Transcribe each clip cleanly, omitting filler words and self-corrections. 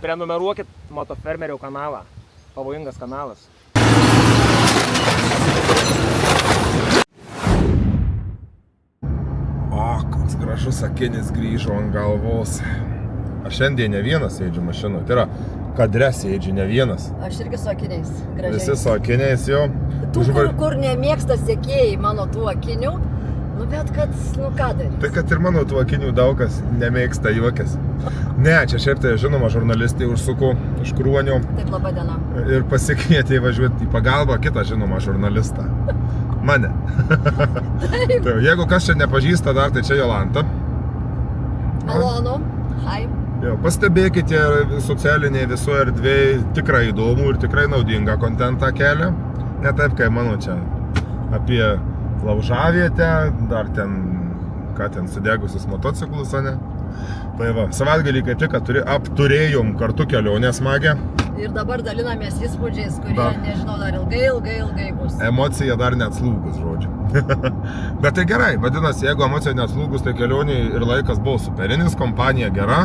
Prenumeruokit Motofermerio kanalą. Pavojingas kanalas. O, koks gražus akinis grįžo ant galvos. Aš šiandien ne vienas sėdžiu mašinoje. Tai yra, kadre sėdžiu ne vienas. Aš irgi su akiniais. Gražiai. Visi su akiniais jau. Tų, kur nemėgsta sekėjai mano tų akinių, nu bet kad, nu ką daryti. Tai kad ir mano tų akinių daug kas nemėgsta juokės. Ne, čia šiaip tai žinoma žurnalistai užsuko iš Kruonio. Taip, laba diena. Ir pasikvietė įvažiuoti į pagalbą kitą žinomą žurnalistą. Mane. Tai, jeigu kas čia nepažįsta dar, tai čia Jolanta. Malonu. Hai. Jo, pastebėkite socialinėje visoje erdvėje tikrai įdomų ir tikrai naudingą kontentą kelia. Ne taip, kai mano čia apie laužavietę, dar ten, ką ten sudegusius motociklus, ne? Tai va, savaitgalį kaip tik apturėjom kartu kelionę smagę. Ir dabar dalinamės įspūdžiais, kurie, nežinau, dar ilgai bus. Emocija dar neatslūgus, žodžiu. Bet tai gerai, vadinasi, jeigu emocija neatslūgus, tai kelionė ir laikas buvo superinis, kompanija gera.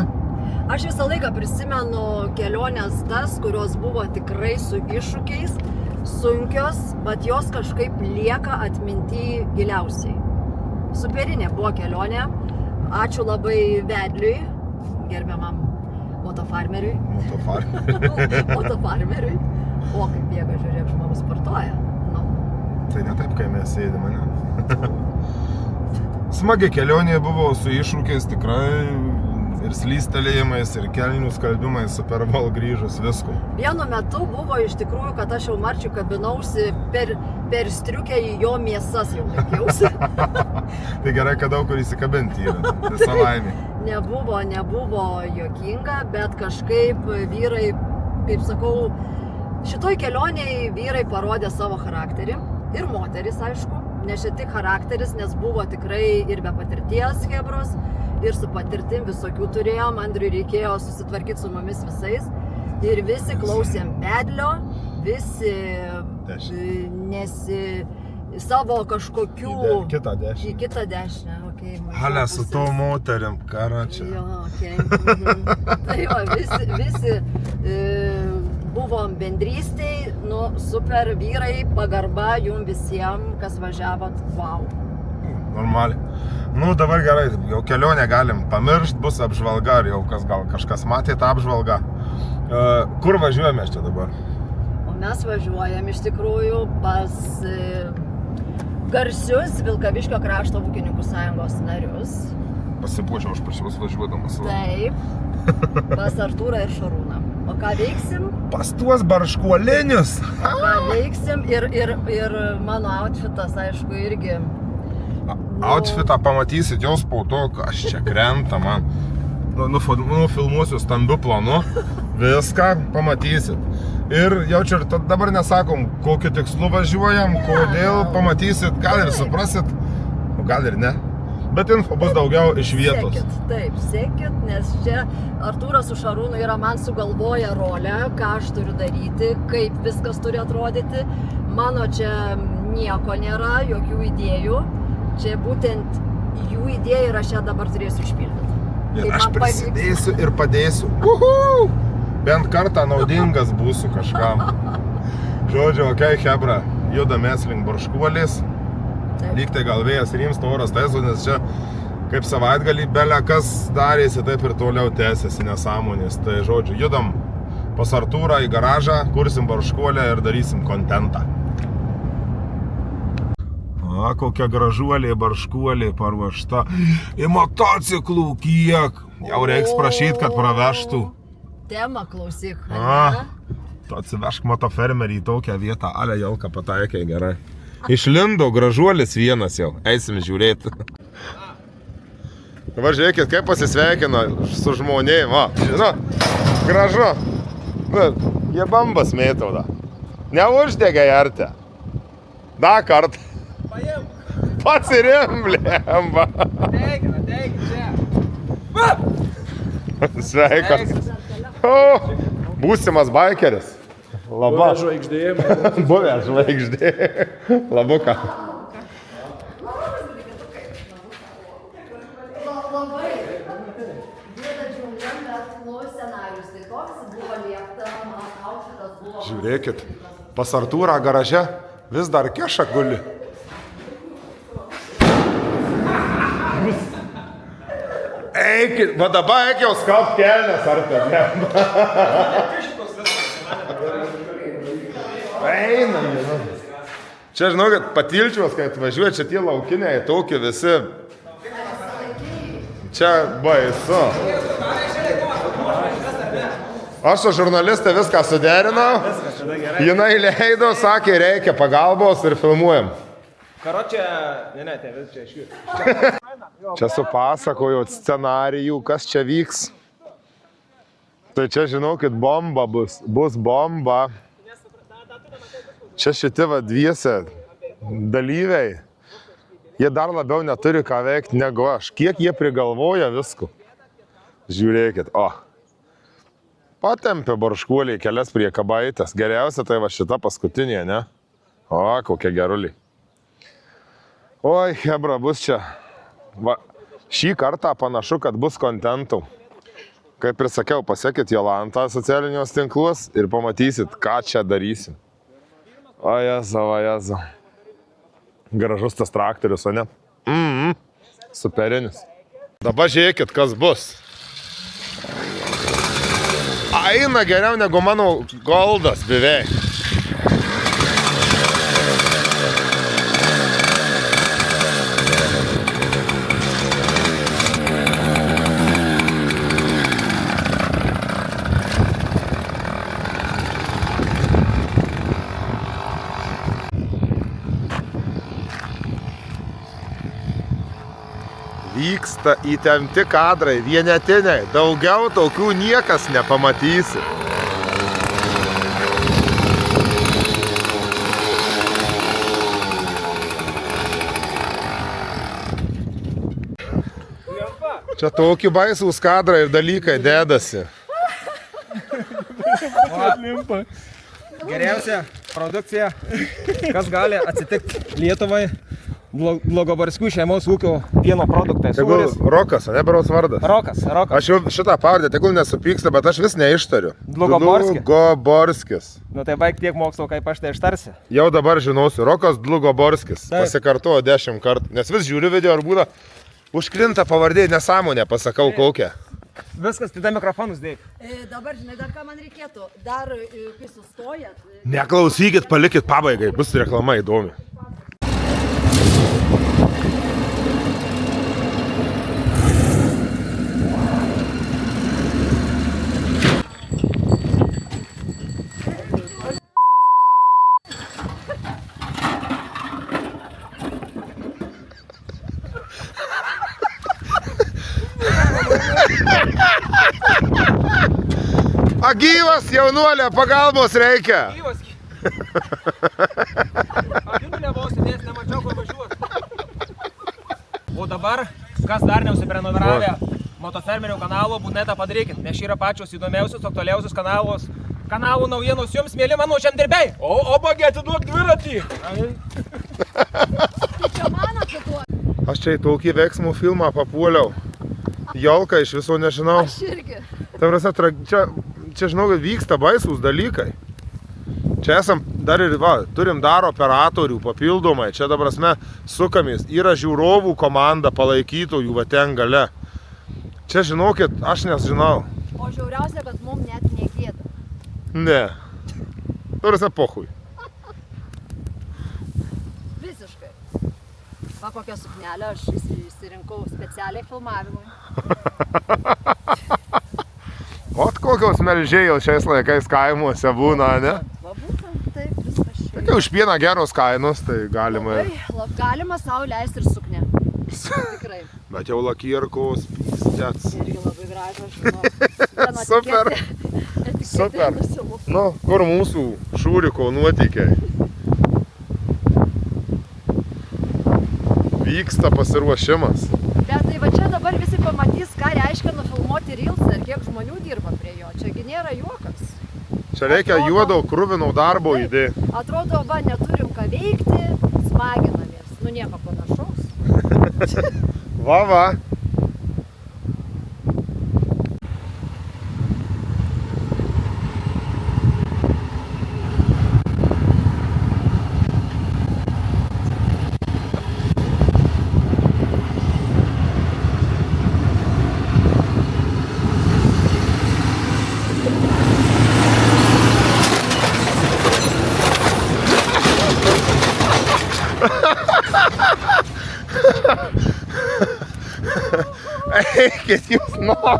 Aš visą laiką prisimenu kelionės tas, kurios buvo tikrai su iššūkiais, sunkios, bet jos kažkaip lieka atminty giliausiai. Superinė buvo kelionė. Ačiū labai vedliui, gerbiamam motofarmeriui. Motofarmeriui. O, kaip bėga, žiūrėk, žmogus sportuoja. Nu. Tai ne taip, kai mes sėdime, ne? Smagi kelionė buvo su iššūkiais tikrai ir slystelėjimais, ir kelnių skalbimais, Superbol grįžus, visko. Vienu metu buvo iš tikrųjų, kad aš jau Marčiui kabinausi per striukę į jo mėsas jau laikiausi. Tai gerai, kad daug kur įsikabinti yra, visą laimį. Nebuvo juokinga, bet kažkaip vyrai, kaip sakau, šitoj kelioniai vyrai parodė savo charakterį. Ir moteris, aišku, ne šiek tiek charakteris, nes buvo tikrai ir be patirties hebros, ir su patirtim visokių turėjom. Andriui reikėjo susitvarkyti su mumis visais. Ir visi klausėm vedlio, visi savo kažkokių... Į kitą dešinę. Į kitą dešinę, okei. Ale, su to moteriam, karačia. Jo, okei. Tai jo, visi buvom bendrystėj, nu, super vyrai, pagarba jum visiems, kas važiavot, wow. Normaliai. Nu, dabar gerai, jau kelionę galim pamiršt, bus apžvalga, ar jau gal kažkas matė tą apžvalgą. Kur važiuojame čia dabar? O mes važiuojam iš tikrųjų pas garsius Vilkaviškio krašto ūkininkų sąjungos narius. Pasipuošiau aš pas juos važiuodamas. Taip, pas Artūrą ir Šarūną. O ką veiksim? Pas tuos barškuolinius. Ką veiksim ir mano outfitas, aišku, irgi. Outfitą pamatysit jos po to, kas čia krenta man. Nufilmuosiu stambiu planu, viską pamatysit. Ir jau čia dabar nesakom, kokiu tikslu važiuojam, kodėl, pamatysit, gal ir suprasit, gal ir ne. Bet info bus daugiau iš vietos. Sekit, nes čia Artūras su Šarūnu yra man sugalvoję rolę, ką aš turiu daryti, kaip viskas turi atrodyti. Mano čia nieko nėra, jokių idėjų. Čia būtent jų idėja ir aš ją dabar turėsiu išpildyti. Ir aš prisidėsiu ir padėsiu. Bent kartą naudingas būsiu kažkam. Žodžiu, okei, hebra, judamės link Barškuolės. Lyg tai gal vėjas rimsta, oras taiso, nes čia kaip savaitgalį belė kas darėsi, taip ir toliau tęsiasi nesąmonės. Tai žodžiu, judam pas Artūrą į garažą, kursim Barškuolę ir darysim kontentą. A, kokia gražuolė Barškuolė paruošta. Į motociklų kiek. Jau reiks prašyti, kad pravežtų. Tema klausyk. Tu atsivežk motofermerį į tokią vietą. Ale, Jolka pataikė gerai. Išlindo gražuolis vienas jau. Eisim žiūrėti. Dabar žiūrėkit, kaip pasisveikino su žmonėm. Va, žinot, gražu. Bet, jie bambas mėtau da. Neuždegė artę. Da kartą. Pats ir emblemba. Teigi, čia. Sveikas. Būsimas baikeris. Laba. Buvę žvaigždė. Buvę žvaigždė. Labuką. Labai. Dėda džiungliam, bet scenarius tai toks Žiūrėkit, pas Artūrą garaže vis dar keša guli. Eikit, va dabar eik jau skalbt kelnes, Artūr. Einam, žinau. Čia, žinau, kad patilčiuos, kai atvažiuoja, čia tie laukiniai, tokie visi. Čia baisu. Aš su žurnalistė viską suderinau. Jinai leido, sakė, reikia pagalbos ir filmuojam. Karočią, ne, tai vis čia iškiu. Čia supasakojo scenarijų, kas čia vyks. Tai čia, žinokit, bomba bus bomba. Čia šitie dviese dalyviai, jie dar labiau neturi ką veikti negu aš. Kiek jie prigalvoja visko. Žiūrėkit, Patempė barškuoliai kelias priekabaitės. Geriausia tai va šita paskutinė, ne? Kokie geruliai. Oi, hebra, bus čia. Va, šį kartą panašu, kad bus kontentų. Kaip ir sakiau, pasiekit Jolantą socialinius tinklus ir pamatysit, ką čia darysim. O Jezu. Gražus tas traktorius, o ne? Superinis. Dabar žiūrėkit, kas bus. Eina geriau negu mano goldas beveik. Vyksta įtempti kadrai, vienetiniai, daugiau tokių niekas nepamatysi. Čia tokie baisūs kadrai ir dalykai dedasi. Geriausia produkcija, kas gali atsitikti Lietuvai. Blogobarskių šeimos ūkio pieno produktai. Tegul Rokas, ne berods vardas? Rokas. Aš jau šitą pavardę, tegul nesupyksta, bet aš vis neištariu. Dlugoborskis. Nu tai baig tiek mokslo, kaip aš tai ištarsi. Jau dabar žinosiu, Rokas Dlugoborskis. Pasikartojo 10 kartų, nes vis žiūriu video ar būna užkrinta pavardė, nesąmonė, pasakau kokią. Viskas, tada mikrofonus dėk. Dabar, žinai, dar ką man reikėtų. Dar, kai sustojat. Neklausykit, palikit pabaigai, bus reklama įdomi. Gyvas, jaunuolė, pagalbos reikia. Gyvas. Apimulė vos sėdės, nemačiau, kur važiuot. O dabar, kas dar neusiprenumeravę Motofermerio kanalo, būtinai tą padarykit, nes šį yra pačios įdomiausius, aktualiausius kanalų naujienos jums, mėly mano žemdirbiai. O bagi, atiduok dviratį. Tai čia man atiduok. Aš čia į tokį veiksmų filmą papuoliau. Jolka iš viso nežinau. Aš irgi. Ta prasme, čia žinau, kad vyksta baisūs dalykai. Čia esam dar ir, turim dar operatorių papildomai. Čia dabar prasme sukamės. Yra žiūrovų komanda palaikytojų va ten gale. Čia žinokit, aš nežinau. O žiauriausia, kad mums net negėda. Ne. Ta prasme, pochui. Visiškai. Va kokią suknelę aš išsirinkau specialiai filmavimui. Ot kokios melžėjos šiais laikais kaimuose būna, ne? Va būtent taip, viskas šiaip. Tai už pieną geros kainos, tai galima. Galima savo leisti ir suknę. Tikrai. Bet jau lakierkos, pystets. Irgi labai gražios, žinau. Super. Super. Nu, kur mūsų šūriko nuotykiai? Vyksta pasiruošimas. Bet tai va čia dabar visi pamatys, ką reiškia nufilmuoti reelsą ir kiek žmonių dirba prie jo. Čiagi nėra juokas. Čia reikia juodo kruvino darbo įdėti. Atrodo, va, neturim ką veikti, smaginamės. Nu, nieko panašaus. Va. Eikit jūs nuo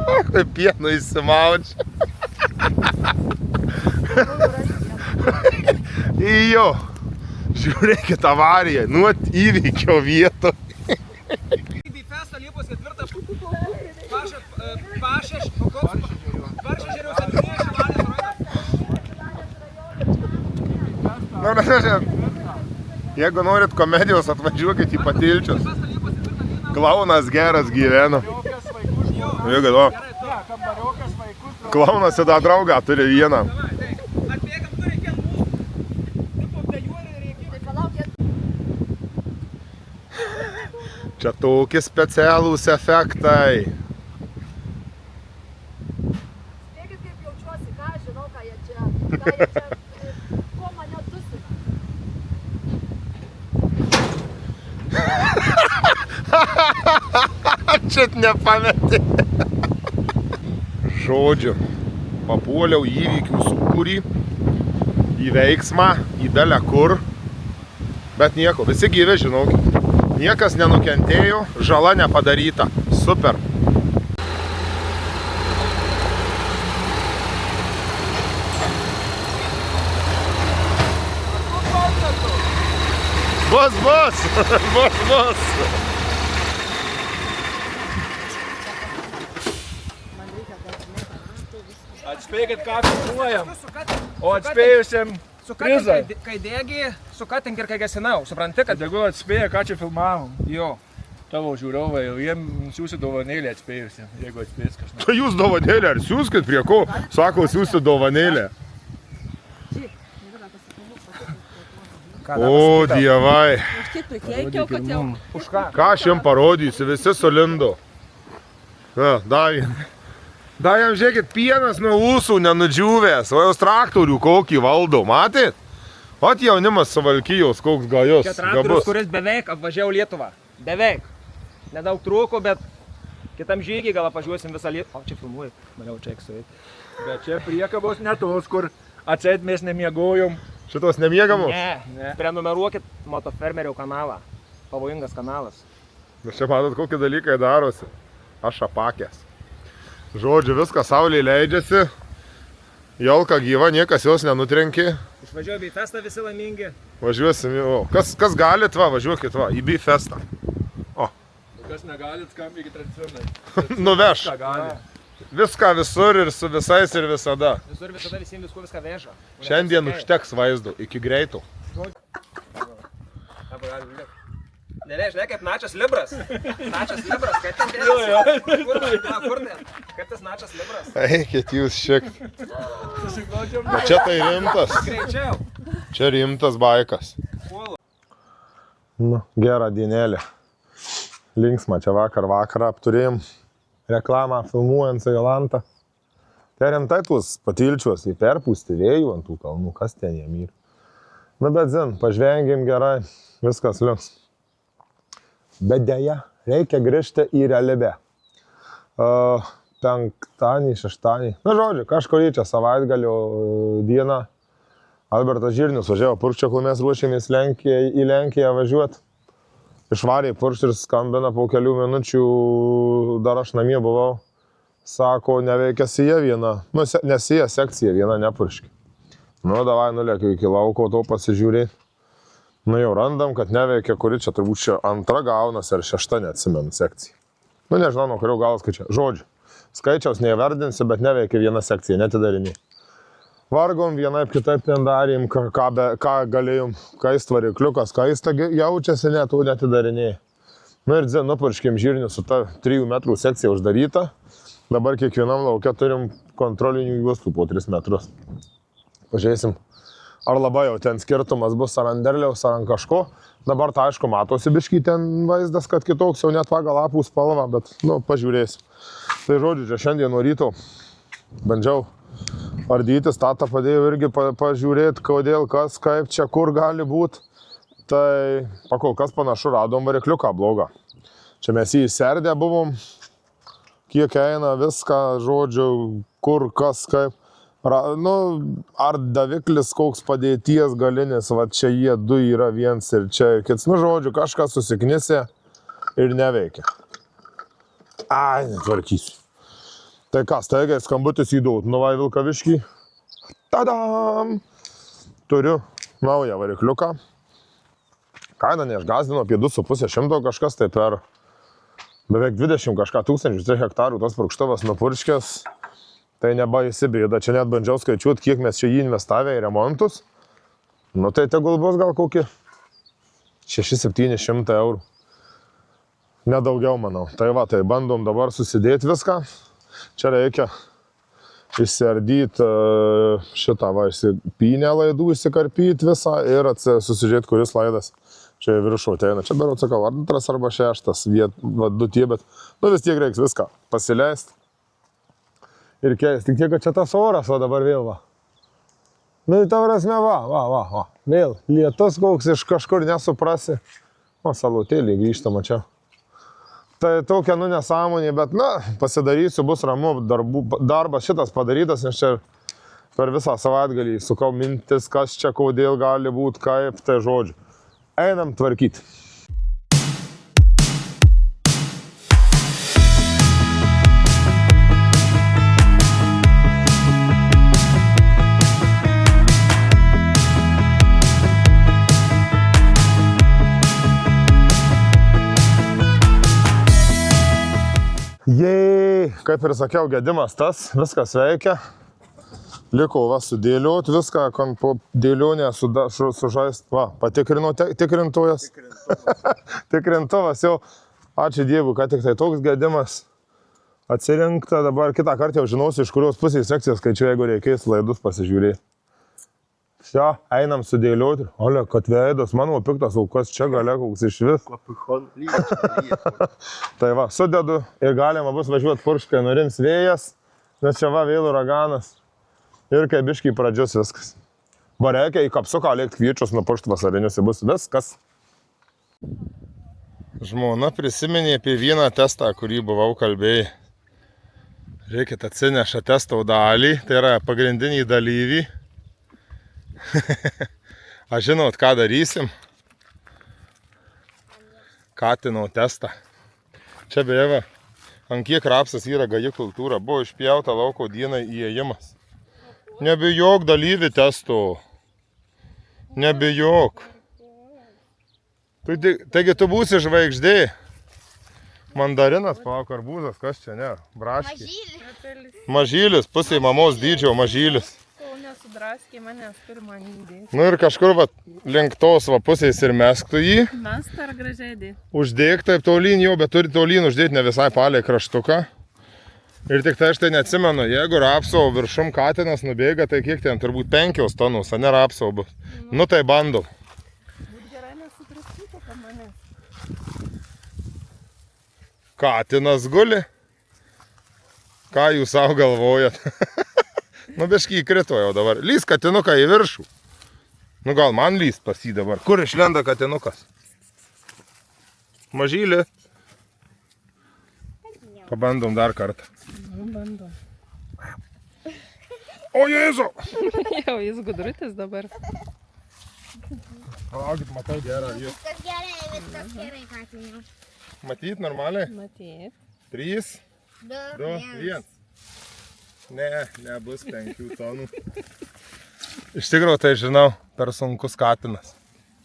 pieno įsimaučia. Jo, žiūrėkit avariją, nuo įvykio vieto. Bifesto Liepos 4. Pašeš, Paršežerių 7 Šilalės rajonas. Jeigu norit komedijos, atvažiuokit į Patilčius. Klaunas geras gyvena. Klaunas į tą draugą turi vieną. Čia tokie specialūs efektai. Spėkit, kaip jaučiuosi, ką aš žinau, ką jie čia, ko mane dusina. Čia nepameti. Žodžiu, papuoliau įvykių sūkurį, į veiksmą, į dalę kur. Bet nieko, visi gyvi, žinokit. Niekas nenukentėjo, žala nepadaryta. Super. Bus. Atspėkit, ką filmuojam. O atspėjusiam prizą. Kai degi, sukatink ir kai gesinau. Supranti, kad... Tegu atspėja, ką čia filmavom. Jo. Tavo žiūrovai, jiem siūsi dovanėlę atspėjusiam, jeigu atspės kažkas. Tai jūs dovanėlę, ar siūskit prie ko? Sako, siūsiu dovanėlę. O, dievai. Už ką? Ką aš jums parodysiu, visi sulindo. Na, da jam žiūrėkit, pienas nuo ūsų nenudžiūvęs, o jos traktorių kokį valdo, matėt? Ot jaunimas Suvalkijos, koks gajus, Čia traktorius, kuris beveik apvažiavo Lietuvą. Beveik. Nedaug trūko, bet kitam žygiai gal apvažiuosim visą Lietuvą. O, čia filmuoju, maniau čia eksuoti. Bet čia priekabos ne tos, kur atseit mes nemiegojom. Šitos nemiegamos? Ne. Prenumeruokit Motofermerio kanalą. Pavojingas kanalas. Aš čia matot, kokie dalykai darosi. Aš apakęs. Žodžiu, viskas saulė leidžiasi. Jolka gyva, niekas jos nenutrenkė. Išvažiuoju Bifestą, visi laimingi. Važiuosim, kas galit, važiuokit, į Bifestą. O. Kas negalit, skambykit tradicionai. Nuveš. Ką gali. Viską visur ir su visais ir visada. Visur visada visiems viską veža. Šiandien užteks vaizdo, iki greito. Nežinai, kaip Načas Libras. Načas Libras, kaip ten dėlasi? Kur ten? Kaip tas Načas Libras? Eikit jūs šiek. Čia tai rimtas. Greičiau. Čia rimtas baikas. Nu, gerą dienėlį. Linksma, čia vakarą apturėjom reklamą filmuojant su Jolanta. Tai rimtai tuos Patilčiuos į perpūsti vėjų ant tų kalnų, kas ten jiem yra. Nu, bet zin, pažvengėm gerai, viskas liuks. Bet deja, reikia grįžti į realybę. Penktadienį, šeštadienį. Na, žodžiu, kažkurį čia savaitgalio dieną Albertas Žirnius važiavo Purkščio, kol mes ruošėmės į Lenkiją važiuoti. Išvarė Purkščių ir skambina po kelių minučių, dar aš namie buvau. Sako, neveikia sija viena, nes sija sekcija viena nepurškia. Nu, davai nulėkiu iki lauko to pasižiūrėti. Nu, jau randam, kad neveikia, kuri čia turbūt čia antra gaunas ar šešta, neatsimenu, sekcija. Nu, nežinau, nuo kurio galas skaičia. Žodžiu, skaičiaus neįvardinsiu, bet neveikia viena sekcija, netidariniai. Vargom vienaip kitaip ten darėm, ką galėjom, kaist varikliukas, kaista jaučiasi, net tų netidariniai. Nu ir nupurškėm Žirnių su ta 3 metrų sekcija uždaryta. Dabar kiekvienam laukia turim kontrolinių juostų po 3 metrus. Pažiūrėsim. Ar labai jau ten skirtumas bus ar ant derliaus, ar ant kažko. Dabar tai aišku matosi biškį ten vaizdas, kad kitoks jau net pagal lapų spalvą, bet nu, pažiūrėsim. Tai žodžiu, čia šiandien nuo ryto bandžiau ardyti, statą padėjau irgi pažiūrėti, kodėl, kas, kaip čia, kur gali būti. Tai pakol kas panašu radom varikliuką blogą. Čia mes jį įserdę buvom, kiek eina viską, žodžiu, kur, kas, kaip. Nu, ar daviklis koks padėties galinis, va čia jie du yra viens ir čia ir kits. Nu, žodžiu, kažkas susiknisė ir neveikia. Ai, netvarkysiu. Tai ką, staigiai skambutis į Dautnuvą į Vilkaviškį. Tadam! Turiu naują varikliuką. Kaina neišgazdino, apie 2,5 kažkas, tai per beveik 20 kažką tūkstančių, 3 hektarų tas purkštuvas nupurškęs. Tai nebaisi bėda, čia net bandžiau skaičiuoti, kiek mes čia jį investavę į remontus. Nu tai tegul bus gal kokie 600-700 eurų. Nedaugiau, manau. Tai va, tai bandom dabar susidėti viską. Čia reikia išsiardyti šitą va, pynę laidų, įsikarpyti visą ir susižiūrėti, kuris laidas čia viršų ateina. Čia berods sakau, ar 2 arba 6, va, 2 tie, bet nu vis tiek reiks viską pasileisti ir keisti. Tik tiek, kad čia tas oras, o dabar vėl va. Nu, ta prasme, va. Vėl lietus koks iš kažkur nesuprasi. O, salutėlį grįžtama čia. Tai tokia, nu, nesąmonė, bet, na, pasidarysiu, bus ramu, darbas šitas padarytas, nes čia per visą savaitgalį sukau mintis, kas čia, kodėl gali būti, kaip, tai žodžiu. Einam tvarkyti. Jei, kaip ir sakiau, gedimas tas, viskas veikia. Liko va sudėlioti viską, po dėlionę sužaist, va, patikrino tikrintojas. Tikrintuvas jau, ačiū Dievui, kad tik tai toks gedimas atsirinkta. Dabar kitą kartą jau žinosiu, iš kurios pusės sekcijos skaičiu, jeigu reikės laidus pasižiūrėti. Šia, einam sudėlioti. Ole, kad veidas, mano piktas aukas čia gale koks iš vis. Tai va, sudedu ir galima bus važiuoti purškai, nurims vėjas, nes čia va vėl uraganas. Ir kai biškai pradžius viskas. Reikia į kapsuką lėkti kviečius, nupuršti vasarinius, bus viskas. Žmona prisiminė apie vieną testą, kurį buvau kalbėjai. Reikia atsineša testo dalį, tai yra pagrindiniai dalyviai. Aš žinot, ką darysim. Katino testą. Čia beje, va, ant kiek rapsas yra gaji kultūra. Buvo išpjauta lauko dienai įėjimas. Nebijok dalyvių testo. Nebijok. Taigi tu būsi žvaigždė. Mandarinas, palauk, arbūzas, kas čia, ne? Braškiai. Mažylis, pusė mamos dydžio mažylis. Sudraskė manęs pirmą įdėti. Nu ir kažkur va, link tos va pusės ir mesktų jį. Mes dar gražiai dėti. Uždėk taip tolyn jau, bet turi tolyn uždėti ne visai palei kraštuką. Ir tik tai aš tai neatsimenu, jeigu rapso viršum katinas nubėga, tai kiek ten turbūt 5 tonus, a ne rapso bus. Nu tai bandau. Būt gerai nesudraskytų po manęs. Katinas guli. Ką jūs savo galvojat? Nu, biškai įkrito jau dabar. Lys katinuką į viršų. Nu, gal man lys pas jį dabar. Kur išlenda katinukas? Mažylį. Pabandom dar kartą. Bandom. O, Jėzu! Jau jis gudrutis dabar. Palaukit, matau gerą jį. Viskas gerai, Katinė. Matyt, normaliai? Matyt. 3, 2, 1. Ne, nebus 5 tonų. Iš tikrųjų, tai žinau, per sunkus katinas.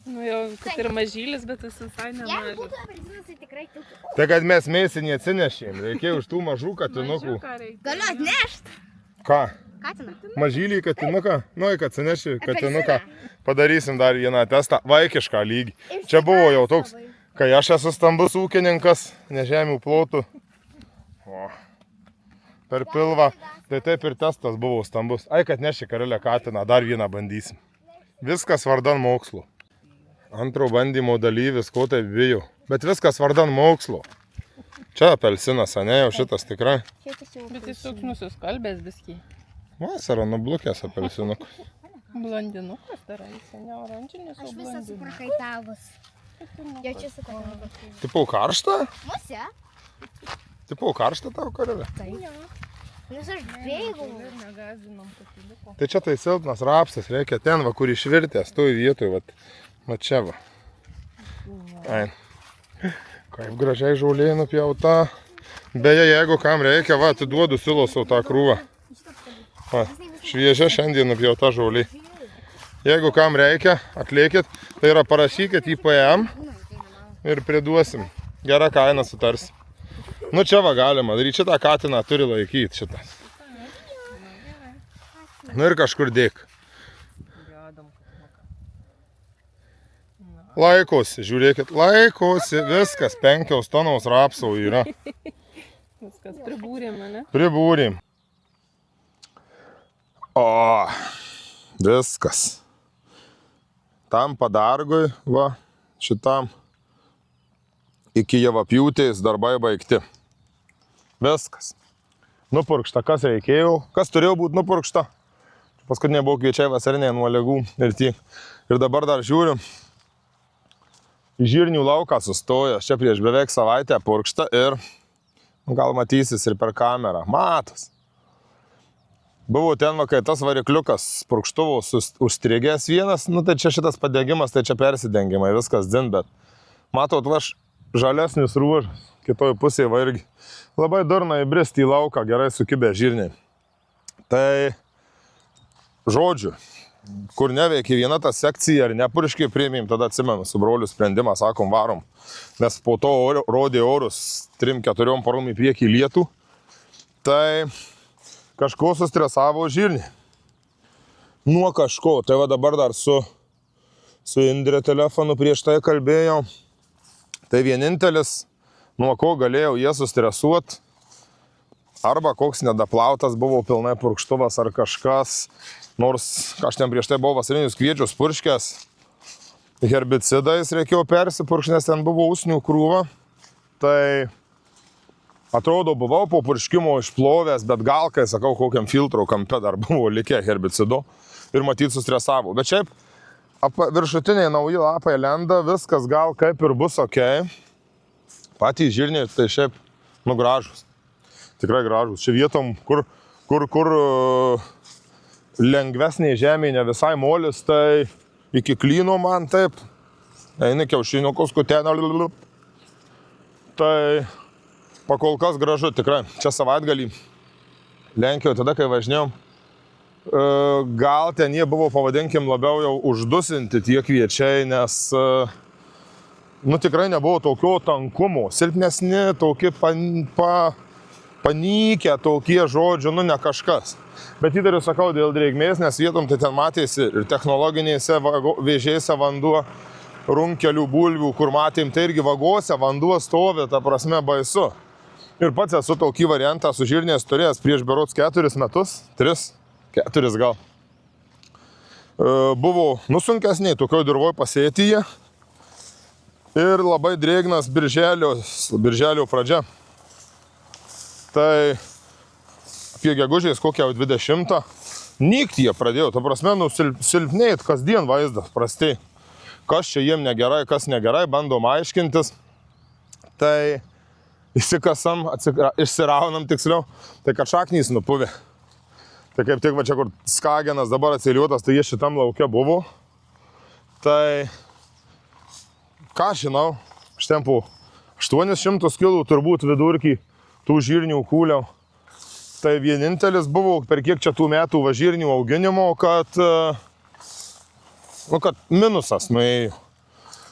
Nu jau, kad ir mažylis, bet jis visai Jeigu nemažas. būtų apelsinas, tai tikrai tiltų. Tai kad mes mėsinį atsinešėm, reikėjo už tų mažų katinukų. Mažiuką reikia. Galiu atnešt. Ką? Katiną. Mažylį katinuką? Nu, kad atsineši katinuką. Padarysim dar vieną testą, vaikišką lygį. Čia buvo jau toks, kai aš esu stambus ūkininkas, nežemių plotų. O, per pilvą. Tai taip ir testas buvo stambus. Ai, kad neši karelę katiną, dar vieną bandysim. Viskas vardan mokslo. Antro bandymo dalyvis, ko taip bijo. Bet viskas vardan mokslo. Čia apelsinas, ne, jau šitas tikrai. Bet jis toks nusiskalbęs biskį. Vasarą nublukęs apelsinukas. Blondinukas dar, jis ne oranžinis, o Aš visą blondinukas. suprakaitavus. Jaučiuosi, kad nebūtų. Tipo karšta? Musė? Tipo karšta tavo karelė? Nes aš bėgau. Ir negazinom katiliuko. Tai čia tai silpnas rapsas, reikia ten, va, kur išvirtęs, toj vietoj, va čia va. Ai. Kaip gražiai žolė nupjauta. Beje, jeigu kam reikia, va, atiduodu Silosau tą krūvą. Va, šviežia šiandien nupjauta žolė. Jeigu kam reikia, atliekit, tai yra parašykit į PM ir priduosim. Gerą kainą sutars. Nu čia va galima daryti, šitą katiną turi laikyti šitą. Nu ir kažkur dėk. Laikosi, žiūrėkit, laikosi, viskas, 5 tonos rapsų yra. Viskas pribūrėm, ne? Pribūrėm. O, viskas. Tam padargui, va, šitam, iki javapjūtės darbai baigti. Viskas. Nupurkšta, kas reikėjo, kas turėjo būti nupurkšta. Paskutinė buvo kviečiai vasariniai nuo ligų ir tiek. Ir dabar dar žiūrim. Žirnių lauką sustojęs, čia prieš beveik savaitę purkšta ir gal matysis ir per kamerą. Matos. Buvo ten, va, kai tas varikliukas purkštuvo užstrigęs vienas, nu tai čia šitas padegimas, tai čia persidengimai, viskas dzin, bet matot, va, žalesnis ruožas, kitoj pusėje va irgi. Labai durna įbristi į lauką, gerai sukibę žirniai. Tai, žodžiu, kur neveikia viena ta sekcija ar nepurškiai priėmėm, tada atsimenu su broliu sprendimą, sakom, varom. Nes po to rodė orus 3-4 parom į priekį lietų. Tai kažko sustresavo žirnį. Nuo kažko. Tai va dabar dar su Indre telefonu prieš tai kalbėjau. Tai vienintelis, nuo ko galėjau jie sustresuot, arba koks nedaplautas buvo pilnai purkštuvas ar kažkas. Nors, aš ten prieš tai buvau vasarinius kviečius purškęs, herbicidais reikėjo persipurkšti, nes ten buvo usnių krūva. Tai atrodo, buvau po purškimo išplovęs, bet gal, kai sakau, kokiam filtro kampe dar buvo likę herbicido ir matyt sustresavo. Bet šiaip, viršutiniai nauji lapai lenda, viskas gal kaip ir bus ok. Patys žirniai tai šiaip, nu, gražus. Tikrai gražus. Čia vietom, kur lengvesnė žemė, ne visai molis, tai iki klyno man taip, eini kiaušiniukus kutenę, tai pakol kas gražu tikrai. Čia savaitgalį Lenkijoje, tada kai važinėjom, gal ten jie buvo, pavadinkim, labiau jau uždusinti tie kviečiai, nes nu tikrai nebuvo tokio tankumo, silpnesni, tokie panykę, tokie žodžių, nu ne kažkas. Bet įtariu, sakau, dėl drėgmės, nes vietom tai ten matėsi ir technologinėse vėžėse vanduo, runkelių bulvių, kur matėm, tai irgi vagose vanduo stovi, ta prasme baisu. Ir pats esu tokį variantą su žirniais turėjęs prieš berods 4 metus, 3-4 gal. Buvo nusunkesniai, tokioj dirvoj pasėti jie. Ir labai drėgnas birželio pradžia. Tai apie gegužės kokią 20. Nykt jie pradėjo, ta prasme, nu, silpnėt, kasdien vaizdas prastai. Kas čia jiem negerai, kas negerai, bandom aiškintis. Tai įsikasam, išsiraunam tiksliau, tai kad šaknys nupuvė. Tai kaip tik va čia, kur skagenas dabar atsiliuotas, tai jie šitam lauke buvo. Tai, ką žinau, aš ten po 800 kilų turbūt vidurkį tų žirnių kūliau. Tai vienintelis buvo per kiek čia tų metų žirnių auginimo, kad minusas nuėjo.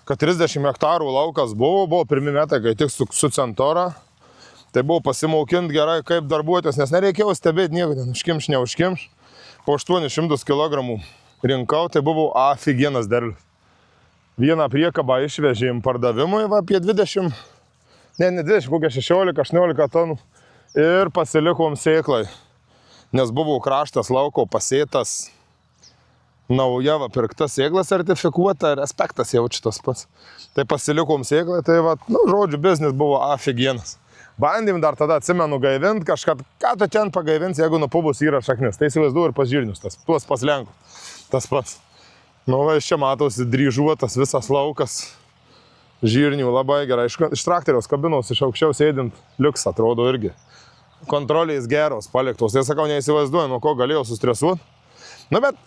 Kad 30 hektarų laukas buvo pirmi metai, kai tik su Centora. Tai buvo pasimokinti gerai, kaip darbuotis, nes nereikėjo stebėti nieko, užkimš, neužkimš. Po 800 kg rinkau, tai buvo afigienas derlius. Vieną priekabą išvežėm pardavimui, va, apie 20, ne 20, kokia 16-18 tonų. Ir pasilikom sėklai, nes buvo kraštas lauko pasėtas, nauja va, pirkta sėkla sertifikuota, respektas jaučiu tas pats. Tai pasilikom sėklai, tai va, nu, žodžiu, biznis buvo afigienas. Bandėm dar tada, atsimenu, gaivint kažką, ką tu ten pagaivinsi, jeigu nupuvus yra šaknis. Tai įsivaizduoju ir pas žirnius, tuos pas Lenkų, tas pats. Nu, va, iš čia matosi dryžuotas visas laukas. Žirnių labai gerai, iš traktoriaus kabinos, iš aukščiau sėdint, liuks atrodo irgi. Kontrolės geros paliktos, tai sakau, neįsivaizduoju, nuo ko galėjau sustresuoti. Nu, bet,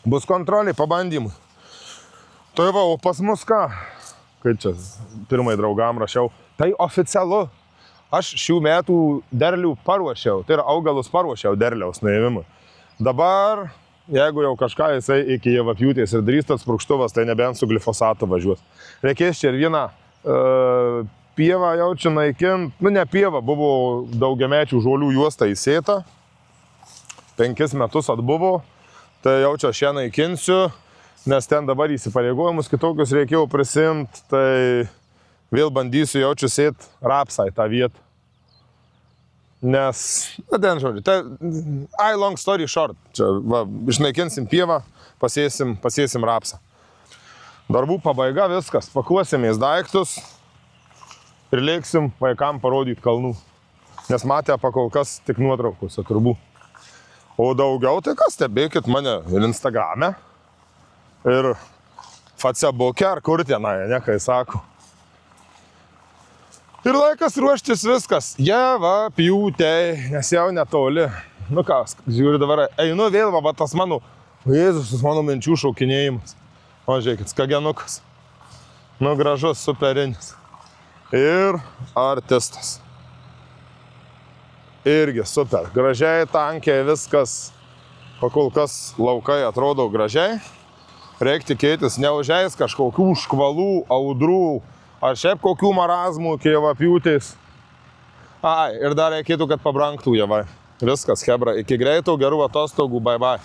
bus kontrolė, pabandymui. Tai va, o pas mus ką? Kaip čia pirmai draugam rašiau, tai oficialu. aš šių metų derlių paruošiau, tai yra augalus paruošiau derliaus nuėmimui. Dabar, jeigu jau kažką jisai iki javapjūtės ir drįstas sprukštuvas, tai nebent su glifosatu važiuos. Reikės čia ir vieną pievą jau čia naikint, nu ne pieva, buvo daugiamečių žolių juosta įsėta, 5 metus atbuvo, tai jau čia šią naikinsiu, nes ten dabar įsipareigojimus kitokius reikėjo prisimti, tai vėl bandysiu jau čia sėt rapsą į tą vietą. Nes, na ten žodžiu, tai long story short, čia va, išnaikinsim pievą, pasėsim rapsą. Darbų pabaiga, viskas, pakuosimės daiktus ir lėksim vaikam parodyti kalnų. Nes matė pakol kas tik nuotraukose turbūt. O daugiau tai kas, stebėkit mane ir Instagrame, ir Facebook'e, ar kur tenai, ne, kai sako. Ir laikas ruoštis viskas. Javapjūtė, nes jau netoli. Nu ką, žiūriu dabar, einu vėl, va tas mano, Jėzus, mano minčių šaukinėjimas. O žiūrėkit, skagenukas. Nu gražus, superinis. Ir artistas. Irgi super. Gražiai, tankiai, viskas. Pakol kas laukai atrodo gražiai. Reikia tikėtis, neužeis kažkokių škvalų, audrų, ar šiaip kokių marazmų iki javapjūtės. Ai, ir dar reikėtų, kad pabrangtų javai. Viskas, hebra. Iki greitų, gerų atostogų, bye bye.